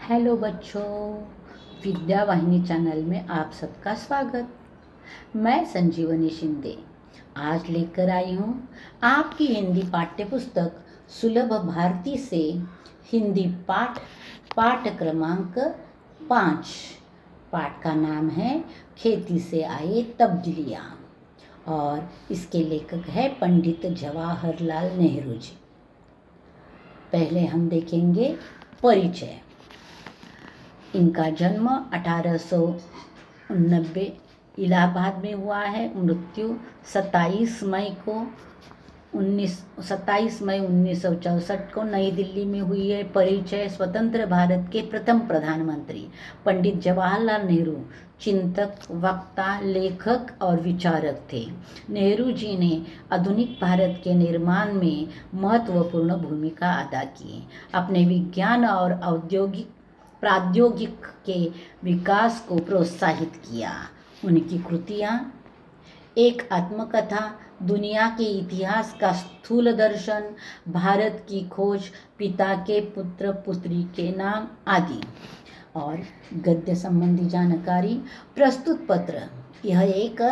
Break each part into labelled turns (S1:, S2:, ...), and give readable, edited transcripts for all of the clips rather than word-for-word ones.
S1: Hello बच्चों, विद्या वाहिनी channel में आप सबका स्वागत। मैं संजीवनी शिंदे आज लेकर आई हूँ आपकी हिंदी पाठ्य पुस्तक सुलभ भारती से हिंदी पाठ क्रमांक 5। पाठ का नाम है खेती से आए तब्दीलियाँ और इसके लेखक है पंडित जवाहरलाल नेहरू जी। पहले हम देखेंगे परिचय। इनका जन्म 1890 इलाहाबाद में हुआ है। मृत्यु 27 मई 1964 को नई दिल्ली में हुई है। परिचय। स्वतंत्र भारत के प्रथम प्रधानमंत्री पंडित जवाहरलाल नेहरू चिंतक, वक्ता, लेखक और विचारक थे। नेहरू जी ने आधुनिक भारत के निर्माण में महत्वपूर्ण भूमिका अदा की। अपने विज्ञान और प्रौद्योगिक के विकास को प्रोत्साहित किया। उनकी कृतियाँ: एक आत्मकथा, दुनिया के इतिहास का स्थूल दर्शन, भारत की खोज, पिता के पुत्र पुत्री के नाम आदि। और गद्य संबंधी जानकारी। प्रस्तुत पत्र: यह एक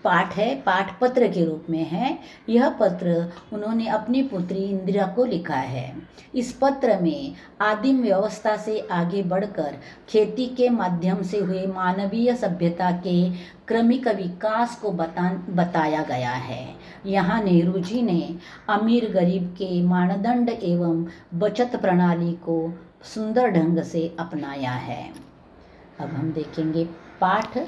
S1: पाठ है, पाठ पत्र के रूप में है। यह पत्र उन्होंने अपनी पुत्री इंदिरा को लिखा है। इस पत्र में आदिम व्यवस्था से आगे बढ़कर खेती के माध्यम से हुए मानवीय सभ्यता के क्रमिक विकास को बताया गया है। यहाँ नेहरू जी ने अमीर गरीब के मानदंड एवं बचत प्रणाली को सुंदर ढंग से अपनाया है। अब हम देखेंगे पाठ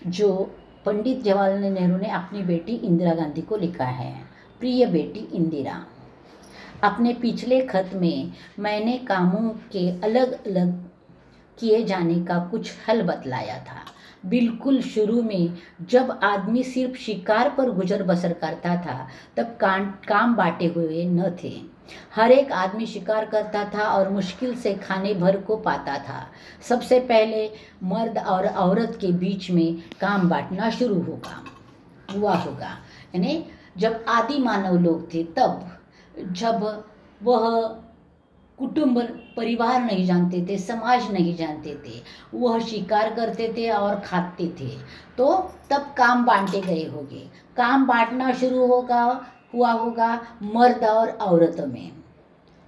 S1: जो पंडित जवाहरलाल नेहरू ने अपनी बेटी इंदिरा गांधी को लिखा है। प्रिय बेटी इंदिरा, अपने पिछले खत में मैंने कामों के अलग अलग किए जाने का कुछ हल बतलाया था। बिल्कुल शुरू में जब आदमी सिर्फ शिकार पर गुजर बसर करता था तब काम बांटे हुए न थे। हर एक आदमी शिकार करता था और मुश्किल से खाने भर को पाता था। सबसे पहले मर्द और औरत के बीच में काम बांटना शुरू हुआ होगा। यानी जब आदि मानव लोग थे, तब जब वह कुटुंब परिवार नहीं जानते थे, समाज नहीं जानते थे, वह शिकार करते थे और खाते थे, तो तब काम बांटे गए होंगे। काम बांटना शुरू हुआ होगा मर्द और औरतों में।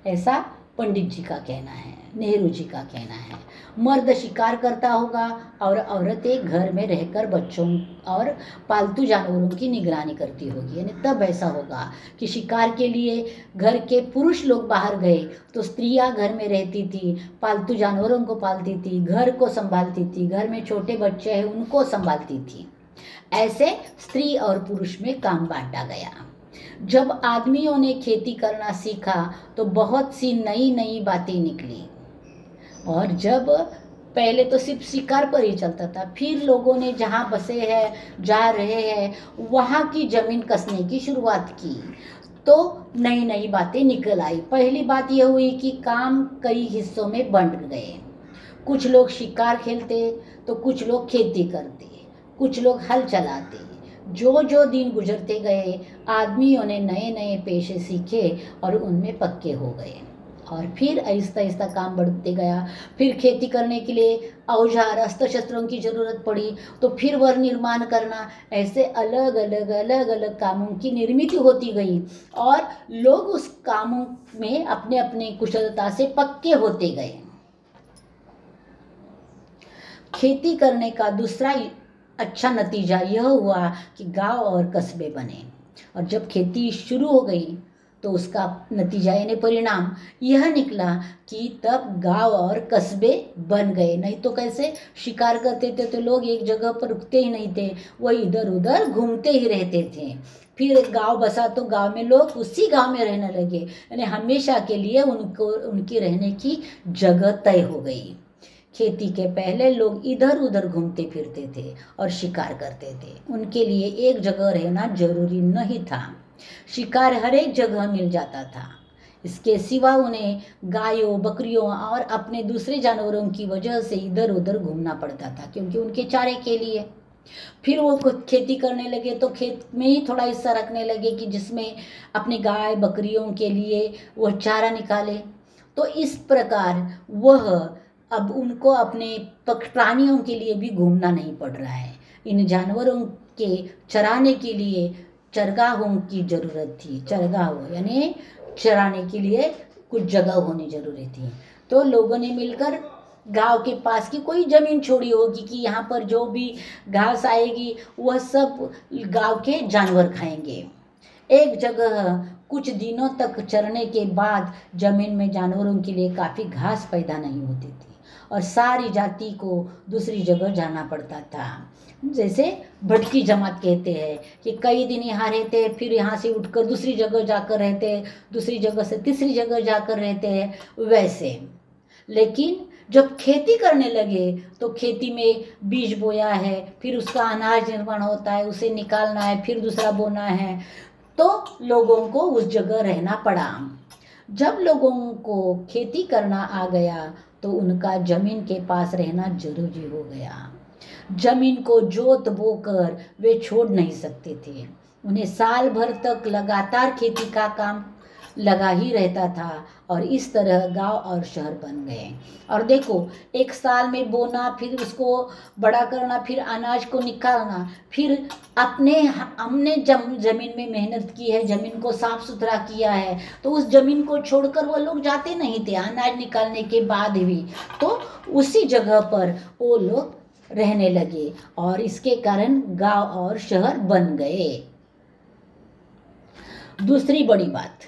S1: ऐसा पंडित जी का कहना है, नेहरू जी का कहना है। मर्द शिकार करता होगा और औरतें घर में रहकर बच्चों और पालतू जानवरों की निगरानी करती होगी। यानी तब ऐसा होगा कि शिकार के लिए घर के पुरुष लोग बाहर गए तो स्त्रियां घर में रहती थी, पालतू जानवरों को पालती थी, घर को संभालती थी, घर में छोटे बच्चे हैं उनको संभालती थी। ऐसे स्त्री और पुरुष में काम बांटा गया। जब आदमियों ने खेती करना सीखा तो बहुत सी नई नई बातें निकली। और जब पहले तो सिर्फ शिकार पर ही चलता था, फिर लोगों ने जहाँ बसे हैं, जा रहे हैं, वहाँ की जमीन कसने की शुरुआत की तो नई नई बातें निकल आई। पहली बात यह हुई कि काम कई हिस्सों में बंट गए। कुछ लोग शिकार खेलते तो कुछ लोग खेती करते, कुछ लोग हल चलाते। जो जो दिन गुजरते गए आदमियों ने नए नए पेशे सीखे और उनमें पक्के हो गए। और फिर आहिस्ता आहिस्ता काम बढ़ते गया। फिर खेती करने के लिए औजार अस्त्र शस्त्रों की ज़रूरत पड़ी, तो फिर वह निर्माण करना। ऐसे अलग अलग कामों की निर्मित होती गई और लोग उस कामों में अपने अपने कुशलता से पक्के होते गए। खेती करने का दूसरा अच्छा नतीजा यह हुआ कि गांव और कस्बे बने। और जब खेती शुरू हो गई तो उसका नतीजा यानी परिणाम यह निकला कि तब गांव और कस्बे बन गए। नहीं तो कैसे शिकार करते थे तो लोग एक जगह पर रुकते ही नहीं थे, वह इधर उधर घूमते ही रहते थे। फिर गांव बसा तो गांव में लोग उसी गांव में रहने लगे, यानी हमेशा के लिए उनकी रहने की जगह तय हो गई। खेती के पहले लोग इधर उधर घूमते फिरते थे और शिकार करते थे। उनके लिए एक जगह रहना जरूरी नहीं था। शिकार हर एक जगह मिल जाता था। इसके सिवा उन्हें गायों, बकरियों और अपने दूसरे जानवरों की वजह से इधर उधर घूमना पड़ता था, क्योंकि उनके चारे के लिए। फिर वो खेती करने लगे तो खेत में ही थोड़ा हिस्सा रखने लगे कि जिसमें अपने गाय बकरियों के लिए वह चारा निकाले। तो इस प्रकार वह अब उनको अपने प्राणियों के लिए भी घूमना नहीं पड़ रहा है। इन जानवरों के चराने के लिए चरगाहों की ज़रूरत थी। चरगाह यानी चराने के लिए कुछ जगह होनी जरूरी थी। तो लोगों ने मिलकर गांव के पास की कोई ज़मीन छोड़ी होगी कि यहाँ पर जो भी घास आएगी वह सब गांव के जानवर खाएंगे। एक जगह कुछ दिनों तक चरने के बाद ज़मीन में जानवरों के लिए काफ़ी घास पैदा नहीं होती थी और सारी जाति को दूसरी जगह जाना पड़ता था। जैसे भटकी जमात कहते हैं कि कई दिन यहाँ रहते हैं, फिर यहाँ से उठकर दूसरी जगह जाकर रहते हैं, दूसरी जगह से तीसरी जगह जाकर रहते हैं, वैसे। लेकिन जब खेती करने लगे तो खेती में बीज बोया है, फिर उसका अनाज निर्माण होता है, उसे निकालना है, फिर दूसरा बोना है, तो लोगों को उस जगह रहना पड़ा। जब लोगों को खेती करना आ गया तो उनका जमीन के पास रहना जरूरी हो गया। जमीन को जोत बोकर वे छोड़ नहीं सकते थे। उन्हें साल भर तक लगातार खेती का काम लगा ही रहता था और इस तरह गांव और शहर बन गए। और देखो, एक साल में बोना, फिर उसको बड़ा करना, फिर अनाज को निकालना, फिर हमने जमीन में मेहनत की है, जमीन को साफ सुथरा किया है, तो उस जमीन को छोड़कर वो लोग जाते नहीं थे अनाज निकालने के बाद भी। तो उसी जगह पर वो लोग रहने लगे और इसके कारण गांव और शहर बन गए। दूसरी बड़ी बात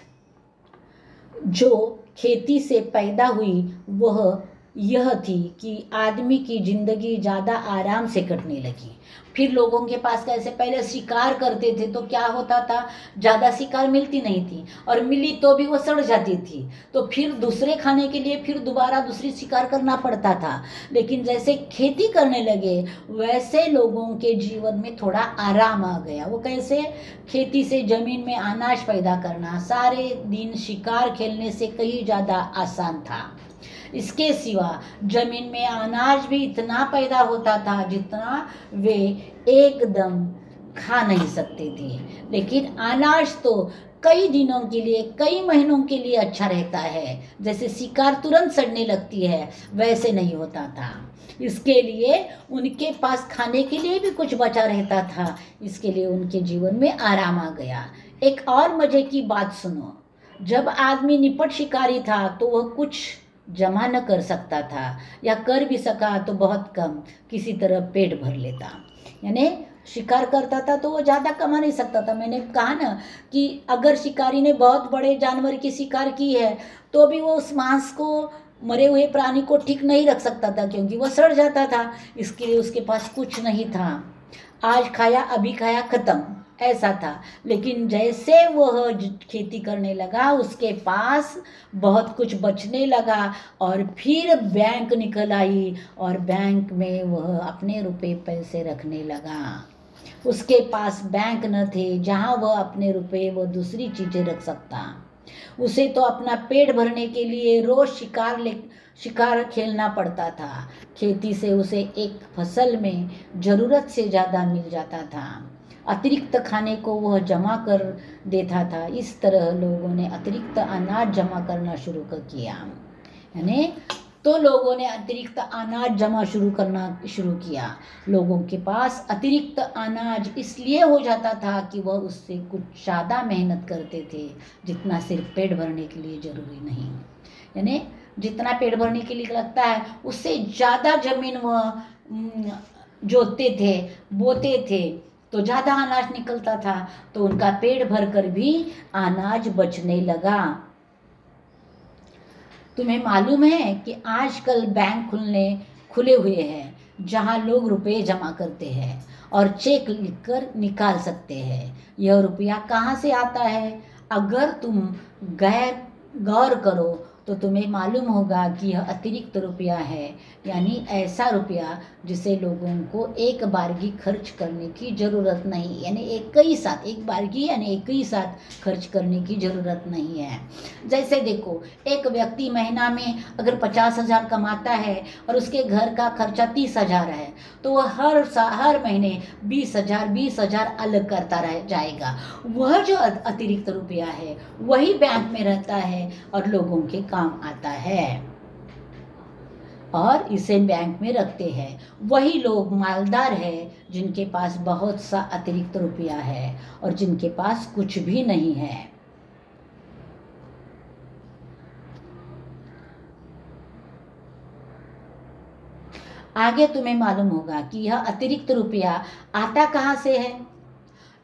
S1: जो खेती से पैदा हुई वह यह थी कि आदमी की जिंदगी ज़्यादा आराम से कटने लगी। फिर लोगों के पास कैसे, पहले शिकार करते थे तो क्या होता था, ज़्यादा शिकार मिलती नहीं थी और मिली तो भी वो सड़ जाती थी, तो फिर दूसरे खाने के लिए फिर दोबारा दूसरी शिकार करना पड़ता था। लेकिन जैसे खेती करने लगे वैसे लोगों के जीवन में थोड़ा आराम आ गया। वो कैसे, खेती से ज़मीन में अनाज पैदा करना सारे दिन शिकार खेलने से कहीं ज़्यादा आसान था। इसके सिवा जमीन में अनाज भी इतना पैदा होता था जितना वे एकदम खा नहीं सकते थे। लेकिन अनाज तो कई दिनों के लिए, कई महीनों के लिए अच्छा रहता है। जैसे शिकार तुरंत सड़ने लगती है वैसे नहीं होता था। इसके लिए उनके पास खाने के लिए भी कुछ बचा रहता था। इसके लिए उनके जीवन में आराम आ गया। एक और मजे की बात सुनो, जब आदमी निपट शिकारी था तो वह कुछ जमा न कर सकता था या कर भी सका तो बहुत कम, किसी तरह पेट भर लेता। यानी शिकार करता था तो वो ज़्यादा कमा नहीं सकता था। मैंने कहा ना कि अगर शिकारी ने बहुत बड़े जानवर की शिकार की है तो भी वो उस मांस को, मरे हुए प्राणी को ठीक नहीं रख सकता था क्योंकि वो सड़ जाता था। इसके लिए उसके पास कुछ नहीं था। आज खाया अभी खाया खत्म, ऐसा था। लेकिन जैसे वह खेती करने लगा उसके पास बहुत कुछ बचने लगा और फिर बैंक निकल आई और बैंक में वह अपने रुपए पैसे रखने लगा। उसके पास बैंक न थे जहाँ वह अपने रुपए व दूसरी चीज़ें रख सकता। उसे तो अपना पेट भरने के लिए रोज शिकार खेलना पड़ता था। खेती से उसे एक फसल में ज़रूरत से ज़्यादा मिल जाता था। अतिरिक्त खाने को वह जमा कर देता था। इस तरह लोगों ने अतिरिक्त अनाज जमा करना शुरू कर किया। यानी तो लोगों ने अतिरिक्त अनाज जमा करना शुरू किया। लोगों के पास अतिरिक्त अनाज इसलिए हो जाता था कि वह उससे कुछ ज़्यादा मेहनत करते थे जितना सिर्फ पेट भरने के लिए ज़रूरी नहीं। यानी जितना पेट भरने के लिए लगता है उससे ज़्यादा ज़मीन वह जोतते थे, बोते थे तो ज़्यादा अनाज निकलता था, तो उनका पेट भरकर भी अनाज बचने लगा। तुम्हें मालूम है कि आजकल बैंक खुले हुए हैं जहां लोग रुपए जमा करते हैं और चेक लिखकर निकाल सकते हैं। यह रुपया कहाँ से आता है? अगर तुम गौर करो तो तुम्हें मालूम होगा कि यह अतिरिक्त रुपया है, यानी ऐसा रुपया जिसे लोगों को एक बारगी खर्च करने की ज़रूरत नहीं, यानी एक बारगी यानी एक ही साथ खर्च करने की ज़रूरत नहीं है। जैसे देखो, एक व्यक्ति महीना में अगर 50,000 कमाता है और उसके घर का खर्चा 30,000 है तो वह हर महीने 20,000 अलग करता रह जाएगा। वह जो अतिरिक्त रुपया है वही बैंक में रहता है और लोगों के काम आता है। और इसे बैंक में रखते हैं। वही लोग मालदार है जिनके पास बहुत सा अतिरिक्त रुपया है और जिनके पास कुछ भी नहीं है। आगे तुम्हें मालूम होगा कि यह अतिरिक्त रुपया आता कहाँ से है।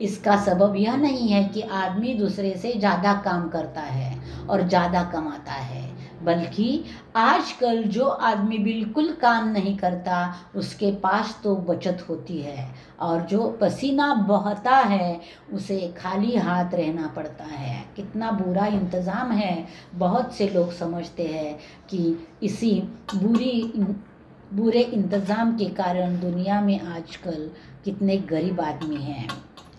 S1: इसका सबब यह नहीं है कि आदमी दूसरे से ज़्यादा काम करता है और ज़्यादा कमाता है, बल्कि आजकल जो आदमी बिल्कुल काम नहीं करता उसके पास तो बचत होती है, और जो पसीना बहता है उसे खाली हाथ रहना पड़ता है। कितना बुरा इंतज़ाम है। बहुत से लोग समझते हैं कि इसी बुरे इंतज़ाम के कारण दुनिया में आजकल कितने गरीब आदमी हैं।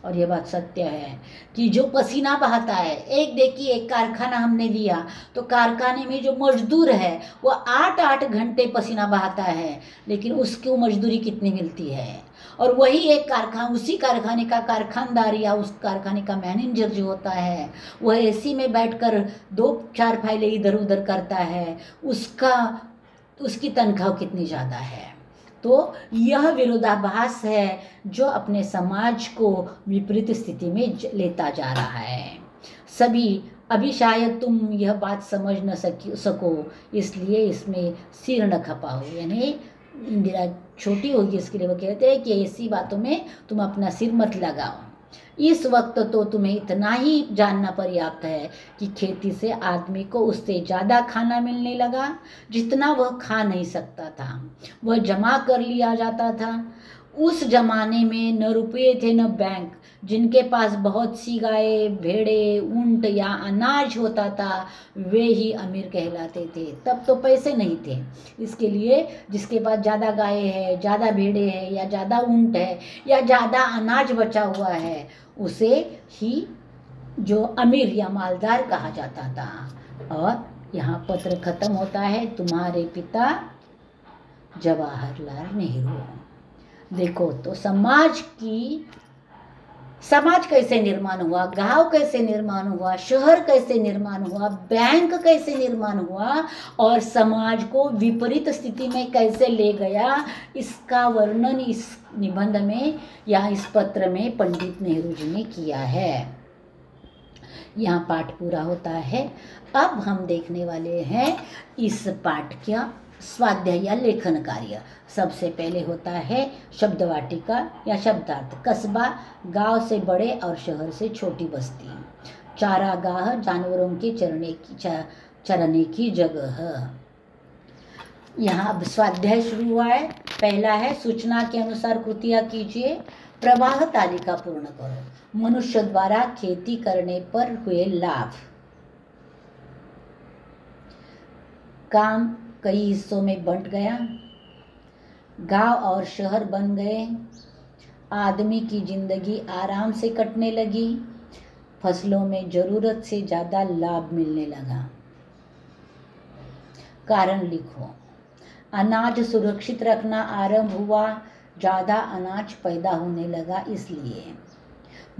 S1: और ये बात सत्य है कि जो पसीना बहाता है, एक देखिए एक कारखाना हमने लिया तो कारखाने में जो मजदूर है वो 8-8 घंटे पसीना बहाता है, लेकिन उसको मजदूरी कितनी मिलती है। और वही एक उसी कारखाने का कारखानदार या उस कारखाने का मैनेजर जो होता है वह एसी में बैठकर 2-4 फाइलें इधर उधर करता है, उसकी तनख्वाह कितनी ज़्यादा है। तो यह विरोधाभास है जो अपने समाज को विपरीत स्थिति में लेता जा रहा है। अभी शायद तुम यह बात समझ न सको, इसलिए इसमें सिर न खपाओ। यानी इंदिरा छोटी होगी इसके लिए वो कहते हैं कि ऐसी बातों में तुम अपना सिर मत लगाओ। इस वक्त तो तुम्हें इतना ही जानना पर्याप्त है कि खेती से आदमी को उससे ज़्यादा खाना मिलने लगा जितना वह खा नहीं सकता था। वह जमा कर लिया जाता था। उस जमाने में न रुपये थे न बैंक। जिनके पास बहुत सी गाय, भेड़े, ऊंट या अनाज होता था वे ही अमीर कहलाते थे। तब तो पैसे नहीं थे, इसके लिए जिसके पास ज़्यादा गाय है, ज़्यादा भेड़े है या ज़्यादा ऊंट है या ज़्यादा अनाज बचा हुआ है उसे ही जो अमीर या मालदार कहा जाता था। और यहाँ पत्र खत्म होता है, तुम्हारे पिता जवाहरलाल नेहरू। देखो तो समाज कैसे निर्माण हुआ, गांव कैसे निर्माण हुआ, शहर कैसे निर्माण हुआ, बैंक कैसे निर्माण हुआ और समाज को विपरीत स्थिति में कैसे ले गया, इसका वर्णन इस निबंध में या इस पत्र में पंडित नेहरू जी ने किया है। यहाँ पाठ पूरा होता है। अब हम देखने वाले हैं इस पाठ का स्वाध्याय या लेखन कार्य। सबसे पहले होता है शब्द वाटिका या शब्दार्थ। कस्बा, गांव से बड़े और शहर से छोटी बस्ती। चारागाह, जानवरों के चरने की जगह। यहाँ अब स्वाध्याय शुरू हुआ है। पहला है सूचना के अनुसार कृतियाँ कीजिए। प्रवाह तालिका पूर्ण करो। मनुष्य द्वारा खेती करने पर हुए लाभ। काम कई हिस्सों में बंट गया। गांव और शहर बन गए। आदमी की जिंदगी आराम से कटने लगी। फसलों में जरूरत से ज़्यादा लाभ मिलने लगा। कारण लिखो। अनाज सुरक्षित रखना आरंभ हुआ। ज़्यादा अनाज पैदा होने लगा। इसलिए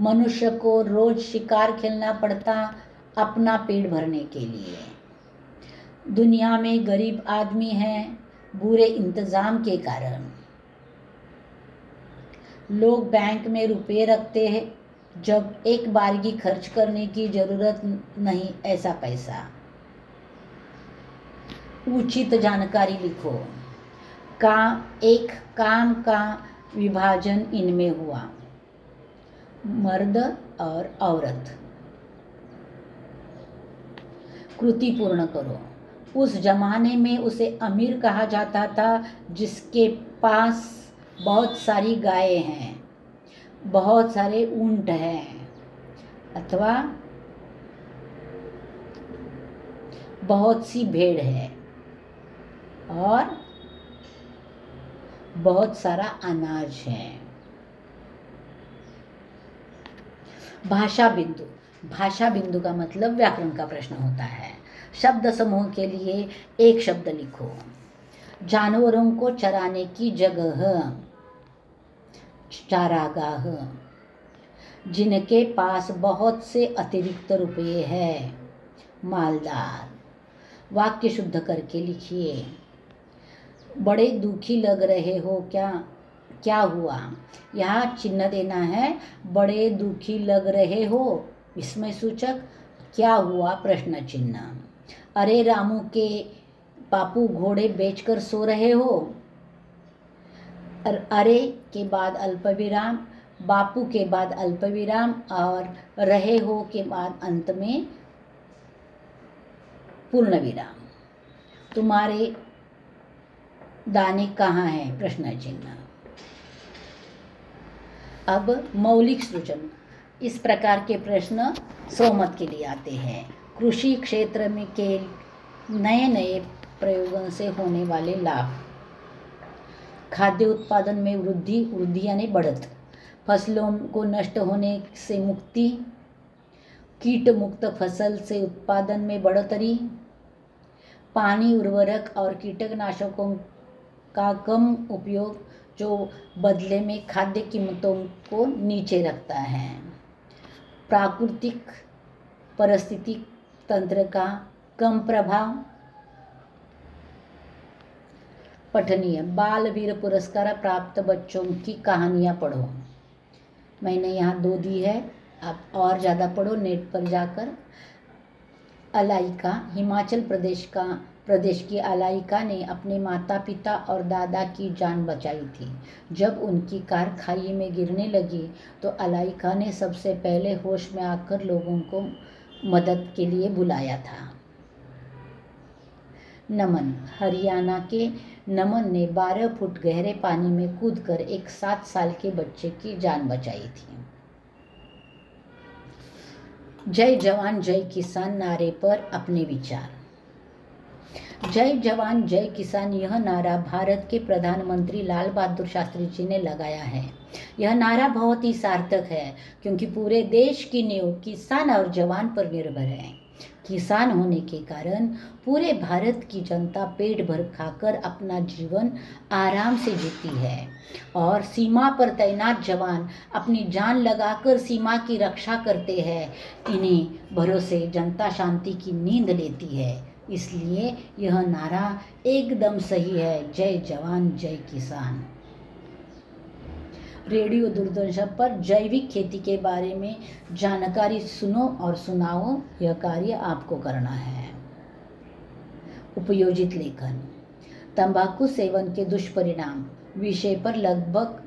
S1: मनुष्य को रोज शिकार खेलना पड़ता अपना पेट भरने के लिए। दुनिया में गरीब आदमी हैं बुरे इंतज़ाम के कारण। लोग बैंक में रुपए रखते हैं जब एक बारगी खर्च करने की जरूरत नहीं ऐसा पैसा। उचित जानकारी लिखो। काम का विभाजन इनमें हुआ, मर्द और औरत। कृति पूर्ण करो। उस जमाने में उसे अमीर कहा जाता था जिसके पास बहुत सारी गायें हैं, बहुत सारे ऊंट हैं अथवा बहुत सी भेड़ है और बहुत सारा अनाज है। भाषा बिंदु का मतलब व्याकरण का प्रश्न होता है। शब्द समूह के लिए एक शब्द लिखो। जानवरों को चराने की जगह, चारागाह। जिनके पास बहुत से अतिरिक्त रुपये हैं, मालदार। वाक्य शुद्ध करके लिखिए। बड़े दुखी लग रहे हो क्या, क्या हुआ? यहाँ चिन्ह देना है, बड़े दुखी लग रहे हो विस्मय सूचक, क्या हुआ प्रश्न चिन्ह। अरे रामू के बापू घोड़े बेचकर सो रहे हो। अरे के बाद अल्पविराम, बापू के बाद अल्पविराम और रहे हो के बाद अंत में पूर्ण विराम। तुम्हारे दाने कहाँ हैं प्रश्न चिन्ह। अब मौलिक सूचन, इस प्रकार के प्रश्न सहमत के लिए आते हैं। कृषि क्षेत्र में के नए नए प्रयोगों से होने वाले लाभ, खाद्य उत्पादन में वृद्धि यानी बढ़त, फसलों को नष्ट होने से मुक्ति, कीट मुक्त फसल से उत्पादन में बढ़ोतरी, पानी उर्वरक और कीटनाशकों का कम उपयोग जो बदले में खाद्य कीमतों को नीचे रखता है, प्राकृतिक पारिस्थितिक तंत्र का कम प्रभाव। पठनीय, बाल वीर पुरस्कार प्राप्त बच्चों की कहानियाँ पढ़ो। मैंने यहाँ 2 दी है, आप और ज़्यादा पढ़ो नेट पर जाकर। अलाइका, हिमाचल प्रदेश की अलाइका ने अपने माता पिता और दादा की जान बचाई थी। जब उनकी कार खाई में गिरने लगी तो अलाइका ने सबसे पहले होश में आकर लोगों को मदद के लिए बुलाया था। नमन, हरियाणा के नमन ने 12 फुट गहरे पानी में कूदकर एक 7 साल के बच्चे की जान बचाई थी। जय जवान जय किसान नारे पर अपने विचार। जय जवान जय किसान यह नारा भारत के प्रधानमंत्री लाल बहादुर शास्त्री जी ने लगाया है। यह नारा बहुत ही सार्थक है क्योंकि पूरे देश की नींव किसान और जवान पर निर्भर है। किसान होने के कारण पूरे भारत की जनता पेट भर खाकर अपना जीवन आराम से जीती है और सीमा पर तैनात जवान अपनी जान लगाकर सीमा की रक्षा करते हैं। इन्हीं भरोसे जनता शांति की नींद लेती है। इसलिए यह नारा एकदम सही है, जय जवान जय किसान। रेडियो दूरदर्शन पर जैविक खेती के बारे में जानकारी सुनो और सुनाओ, यह कार्य आपको करना है। उपयोजित लेखन, तंबाकू सेवन के दुष्परिणाम विषय पर लगभग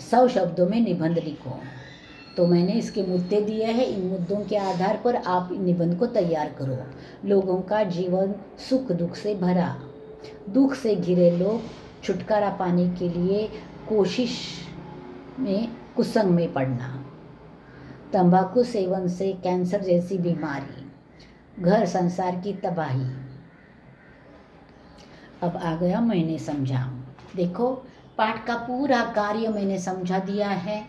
S1: 100 शब्दों में निबंध लिखो। तो मैंने इसके मुद्दे दिए हैं, इन मुद्दों के आधार पर आप निबंध को तैयार करो। लोगों का जीवन सुख दुख से भरा, दुख से घिरे लोग छुटकारा पाने के लिए कोशिश में कुसंग में पड़ना, तंबाकू सेवन से कैंसर जैसी बीमारी, घर संसार की तबाही। अब आ गया मैंने समझाऊं। देखो पाठ का पूरा कार्य मैंने समझा दिया है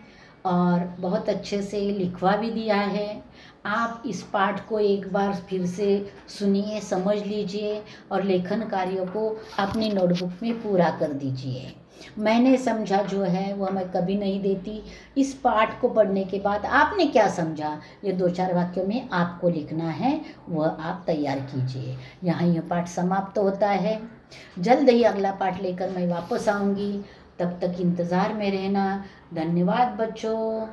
S1: और बहुत अच्छे से लिखवा भी दिया है। आप इस पाठ को एक बार फिर से सुनिए, समझ लीजिए और लेखन कार्य को अपनी नोटबुक में पूरा कर दीजिए। मैंने समझा जो है वह मैं कभी नहीं देती। इस पाठ को पढ़ने के बाद आपने क्या समझा ये 2-4 वाक्यों में आपको लिखना है, वह आप तैयार कीजिए। यहाँ यह पाठ समाप्त होता है। जल्द ही अगला पाठ लेकर मैं वापस आऊँगी, तब तक इंतज़ार में रहना। धन्यवाद बच्चों।